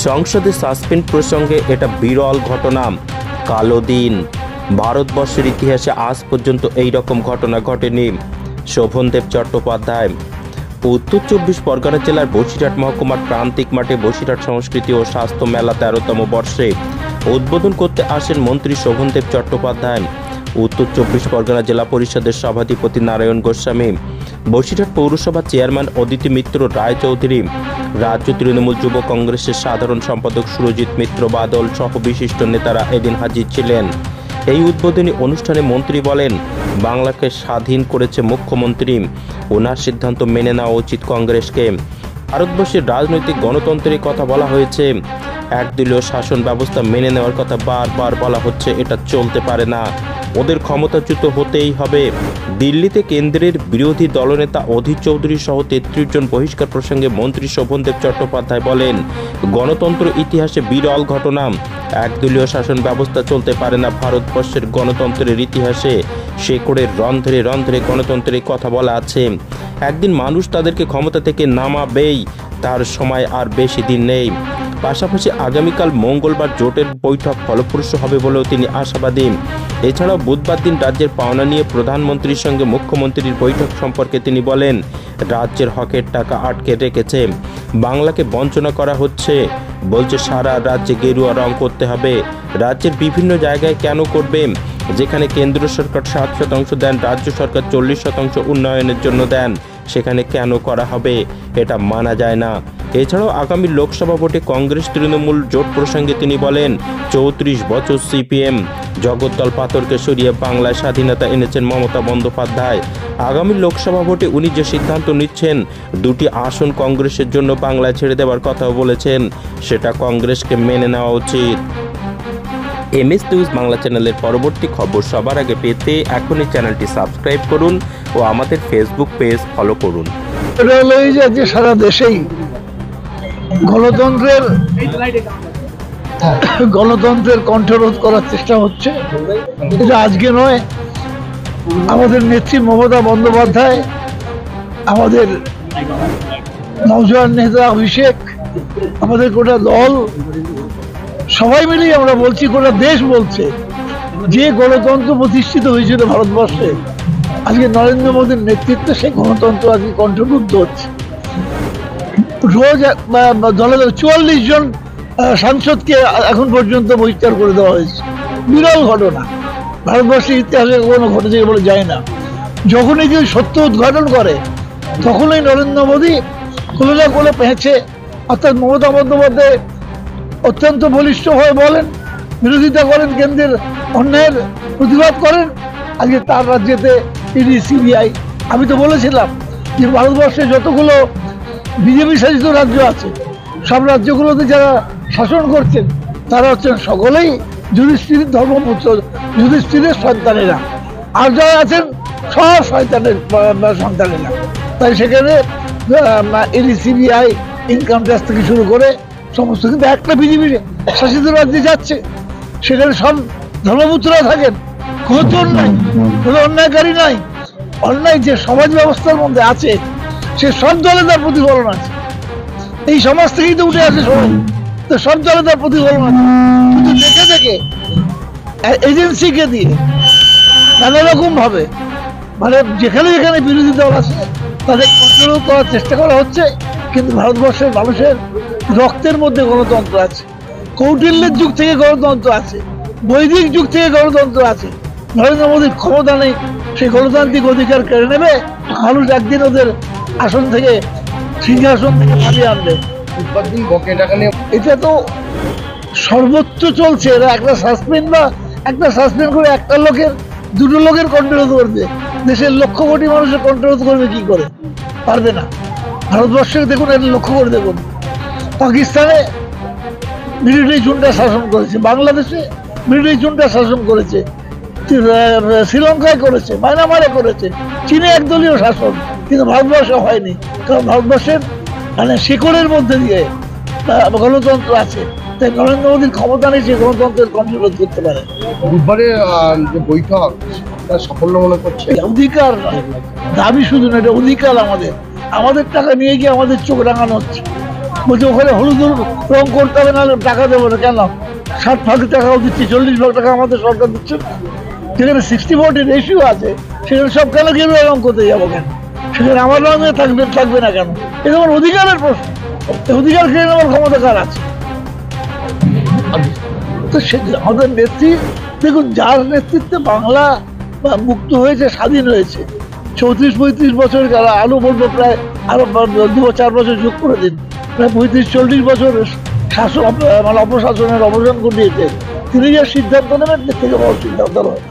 সংসদে সাসপেন্ড প্রসঙ্গে এটা বিরল ঘটনা। কালো দিন। ভারতবর্ষের ইতিহাসে আজ পর্যন্ত এই রকম ঘটনা ঘটেনি। শোভনদেব চট্টোপাধ্যায়। উত্তর 24 পরগনা জেলার বসিরহাট মহকুমার প্রান্তিক মাঠে বসিরহাট সংস্কৃতি ও স্বাস্থ্য মেলা 13তম বর্ষে উদ্বোধন করতে আসেন মন্ত্রী শোভনদেব চট্টোপাধ্যায়, উত্তর 24 পরগনা জেলা পরিষদের সভাধিপতি নারায়ণ গোস্বামী, বসিরহাট পৌরসভা চেয়ারম্যান অদিতি মিত্র রায়চৌধুরী, রাজ্য তৃণমূল যুব কংগ্রেসের সাধারণ সম্পাদক সুরজিৎ মিত্র বাদল সহ বিশিষ্ট নেতারা এদিন হাজির ছিলেন। এই উদ্বোধনী অনুষ্ঠানে মন্ত্রী বলেন, বাংলাকে স্বাধীন করেছে মুখ্যমন্ত্রী, ওনার সিদ্ধান্ত মেনে নেওয়া উচিত কংগ্রেসকে। ভারতবর্ষের রাজনৈতিক গণতন্ত্রের কথা বলা হয়েছে, একদলীয় শাসন ব্যবস্থা মেনে নেওয়ার কথা বারবার বলা হচ্ছে, এটা চলতে পারে না, ওদের ক্ষমতাচ্যুত হতেই হবে। দিল্লিতে কেন্দ্রের বিরোধী দলনেতা অধীর চৌধুরী সহ 33 জন বহিষ্কার প্রসঙ্গে মন্ত্রী শোভনদেব চট্টোপাধ্যায় বলেন, গণতন্ত্র ইতিহাসে বিরল ঘটনা, একদলীয় শাসন ব্যবস্থা চলতে পারে না। ভারতবর্ষের গণতন্ত্রের ইতিহাসে শেকড়ের রন্ধ্রে রন্ধ্রে গণতন্ত্রের কথা বলা আছে। একদিন মানুষ তাদেরকে ক্ষমতা থেকে নামাবেই, তার সময় আর বেশি দিন নেই। পাশাপাশি আগামীকাল মঙ্গলবার জোটের বৈঠক ফলপ্রসূ হবে বলেও তিনি আশাবাদী। এছাড়াও বুধবার দিন রাজ্যের পাওনা নিয়ে প্রধানমন্ত্রীর সঙ্গে মুখ্যমন্ত্রীর বৈঠক সম্পর্কে তিনি বলেন, রাজ্যের হকের টাকা আটকে রেখেছে, বাংলাকে বঞ্চনা করা হচ্ছে, বলছে সারা রাজ্যে গেরুয়া রং করতে হবে। রাজ্যের বিভিন্ন জায়গায় কেন করবে? যেখানে কেন্দ্র সরকার 7% দেন, রাজ্য সরকার 40% উন্নয়নের জন্য দেন, সেখানে কেন করা হবে? এটা মানা যায় না। এছাড়াও আগামী লোকসভা ভোটে কংগ্রেস তৃণমূল জোট প্রসঙ্গে তিনি বলেন, 34 বছর সিপিএম জগদ্দল পাথরকে সরিয়ে বাংলায় স্বাধীনতা এনেছেন মমতা বন্দ্যোপাধ্যায়। আগামী লোকসভা ভোটে উনি যে সিদ্ধান্ত নিচ্ছেন, 2টি আসন কংগ্রেসের জন্য বাংলায় ছেড়ে দেওয়ার কথাও বলেছেন, সেটা কংগ্রেসকে মেনে নেওয়া উচিত। MS নিউজ বাংলা চ্যানেলের পরবর্তী খবর সবার আগে পেতে এখনই চ্যানেলটি সাবস্ক্রাইব করুন ও আমাদের ফেসবুক পেজ ফলো করুন। সারা দেশেই গণতন্ত্রের কণ্ঠরোধ করার চেষ্টা হচ্ছে। এটা আজকে নয়, আমাদের নেত্রী মমতা বন্দ্যোপাধ্যায়, আমাদের নওজোয়ান নেতা অভিষেক, আমাদের গোটা দল, সবাই মিলেই আমরা বলছি, গোটা দেশ বলছে, যে গণতন্ত্র প্রতিষ্ঠিত হয়েছিল ভারতবর্ষে, আজকে নরেন্দ্র মোদীর নেতৃত্বে সেই গণতন্ত্র আজকে কণ্ঠরুদ্ধ হচ্ছে। রোজ দলে 44 জন সাংসদকে এখন পর্যন্ত বহিষ্কার করে দেওয়া হয়েছে। বিরল ঘটনা, ভারতবর্ষের ইতিহাসে কখনো ঘটেছে বলে যায় না। যখনই কেউ সত্য উদ্ঘাটন করে, তখনই নরেন্দ্র মোদী কোলে কোলে পেঁচে, অর্থাৎ মমতা বন্দ্যোপাধ্যায় অত্যন্ত বলিষ্ঠ হয়ে বলেন, বিরোধিতা করেন, কেন্দ্রের অন্যায়ের প্রতিবাদ করেন। আজকে তার রাজ্যেতে ইডি, সিবিআই। আমি তো বলেছিলাম যে ভারতবর্ষে যতগুলো বিজেপি শাসিত রাজ্য আছে, সব রাজ্যগুলোতে যারা শাসন করছেন, তারা হচ্ছেন সকলেই যুধিষ্ঠিরের ধর্মপুত্র, যুধিষ্ঠিরের সন্তানেরা, আর যারা আছেন সব শয়তানের সন্তানেরা। তাই সেখানে ইডি, সিবিআই, ইনকাম ট্যাক্স থেকে শুরু করে সমস্ত, কিন্তু একটা বিজেপি শাসিত রাজ্যে যাচ্ছে, সেখানে সব ধর্মপুত্ররা থাকেন, কোনো চোর নাই, কোনো অন্যায়কারী নাই। অন্যায় যে সমাজ ব্যবস্থার মধ্যে আছে, সে সব দলে তার প্রতিফলন আছে। এই সমাজ থেকেই তো উঠে আসে সবাই, তো সব দলে তার প্রতিফলন আছে। কিন্তু দেখে দেখে এজেন্সিকে দিয়ে নানা রকম ভাবে, মানে যেখানে যেখানে বিরোধী দল আছে, তাদের কন্ট্রোল করার চেষ্টা করা হচ্ছে। কিন্তু ভারতবর্ষের মানুষের রক্তের মধ্যে গণতন্ত্র আছে, কৌটিল্যের যুগ থেকে গণতন্ত্র আছে, বৈদিক যুগ থেকে গণতন্ত্র আছে। নরেন্দ্র মোদীর ক্ষমতা নেই, সেই গণতান্ত্রিক অধিকার কেড়ে নেবে মানুষ, একদিন ওদের আসন থেকে, সিংহাসন থেকে ভাবিয়ে আনবে। এটা তো সর্বোচ্চ চলছে। এরা একটা সাসপেন্ড করে একটা লোকের, 2টো লোকের কন্ট্রোল করবে, দেশের লক্ষ কোটি মানুষের কন্ট্রোল করবে কি করে? পারবে না। ভারতবর্ষের দেখুন, এটা লক্ষ্য করে দেখুন, পাকিস্তানে মিলিটারি জুন্টা শাসন করেছে, বাংলাদেশে মিলিটারি জুন্টা শাসন করেছে, শ্রীলঙ্কায় করেছে, মায়ানমারে করেছে, চীনে একদলীয় শাসন, কিন্তু ভারতবর্ষে হয়নি। কারণ ভারতবর্ষের মানে শিকড়ের মধ্যে দিয়ে গণতন্ত্র আছে। তাই নরেন্দ্র মোদীর ক্ষমতা নেই সে গণতন্ত্রের কন্ট্রোল করতে পারে। বুধবারে যে বৈঠক, সাফল্য মনে করছে? অধিকার নয়, দাবি শুধু না, এটা অধিকার আমাদের। আমাদের টাকা নিয়ে গিয়ে আমাদের চোখ রাঙানো হচ্ছে। বলছে ওখানে হলুদ রং করতে হবে, নাহলে টাকা দেবো না। কেন? 60 ভাগ টাকাও দিচ্ছি, 40 ভাগ টাকা আমাদের সরকার দিচ্ছে। যেখানে 60-40 রেশিও আছে, সেখানে সব কেন গেরুয়া রং করতে যাবো কেন? সেখানে আমার রঙে থাকবে না কেন? এটা আমার অধিকারের প্রশ্ন। অধিকার কেড়ে নেওয়ার ক্ষমতা কার আছে? তো আমাদের নেত্রী, দেখুন, যার নেতৃত্বে বাংলা মুক্ত হয়েছে, স্বাধীন হয়েছে, 34-35 বছর, আরো বলবো প্রায় আরো 2-4 বছর যোগ করে দিন, প্রায় 35-40 বছর শাসন, মানে অপশাসনের অবসান ঘটিয়েছে। তিনি যে সিদ্ধান্ত নেবেন, এর থেকে বড় সিদ্ধান্ত নয়।